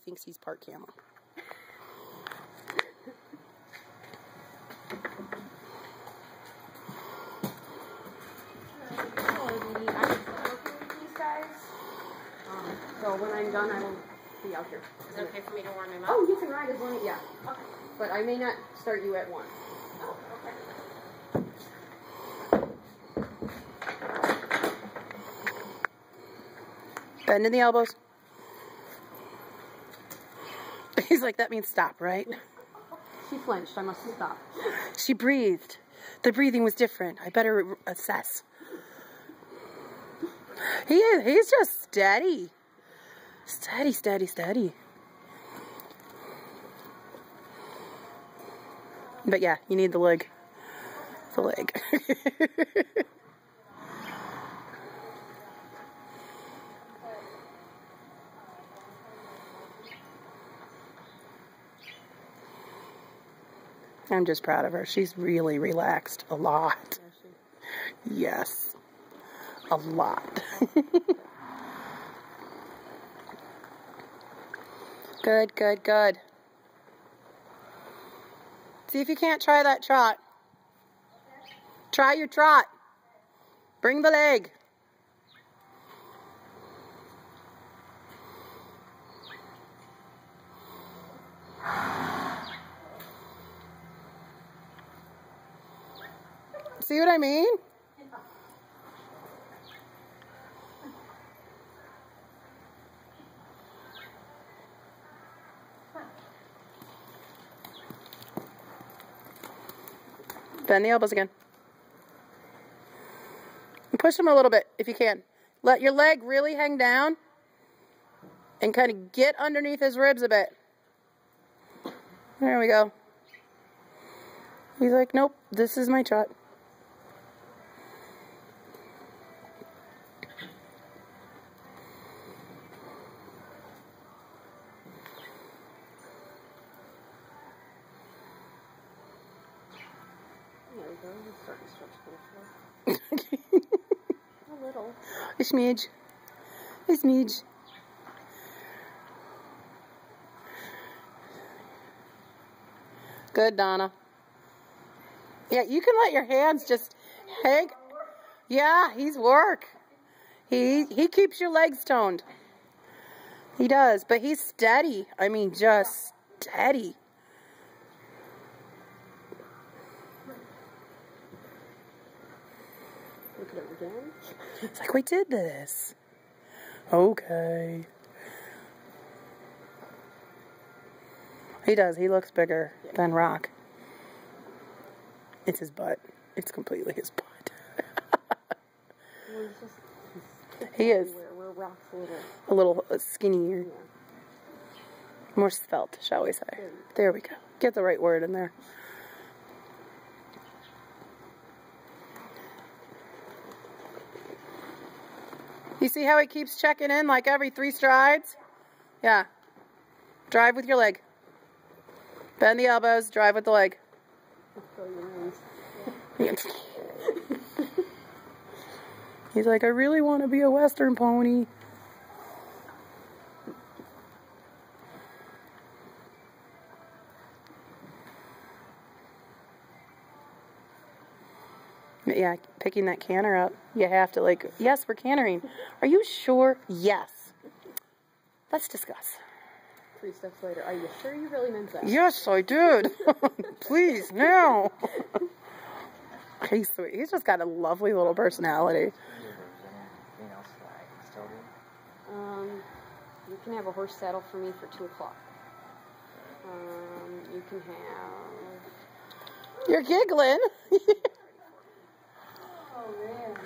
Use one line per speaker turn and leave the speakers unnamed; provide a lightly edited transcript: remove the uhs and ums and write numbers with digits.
thinks he's part camel. So when I'm done, I will be out here.
Is it okay for me to warm him up?
Oh, you can ride as long as, yeah. Okay. But I may not start you at 1.
Oh, okay.
Bend in the elbows. He's like, that means stop, right? She flinched. I must have stopped. She breathed. The breathing was different. I better assess. He's just steady. Steady, steady, steady. But yeah, you need the leg. The leg. I'm just proud of her. She's really relaxed a lot. Yes. A lot. Good, good, good. See if you can't try that trot. Try your trot. Bring the leg. See what I mean? Bend the elbows again. And push them a little bit if you can. Let your leg really hang down and kind of get underneath his ribs a bit. There we go. He's like, nope, this is my trot.
There we go. He's starting to stretch for the floor. A little.
A smidge. A smidge. Good, Donna. Yeah, you can let your hands just hang. Yeah, he's work. He keeps your legs toned. He does, but he's steady. I mean, just steady.
Look at it again.
It's like we did this. Okay. He does. He looks bigger than Rock. It's his butt. It's completely his butt. He is.
Where Rock's
A little skinnier.
Yeah.
More svelte, shall we say. There we go. Get the right word in there. You see how he keeps checking in like every 3 strides? Yeah. Drive with your leg. Bend the elbows, drive with the leg. He's like, I really want to be a Western pony. Yeah, picking that canter up. You have to, like, yes, we're cantering. Are you sure? Yes. Let's discuss.
3 steps later. Are you sure you really meant that?
Yes, I did. Please, now. He's sweet. He's just got a lovely little personality.
You can have a horse saddle for me for 2 o'clock. You can have...
You're giggling.
Oh, man.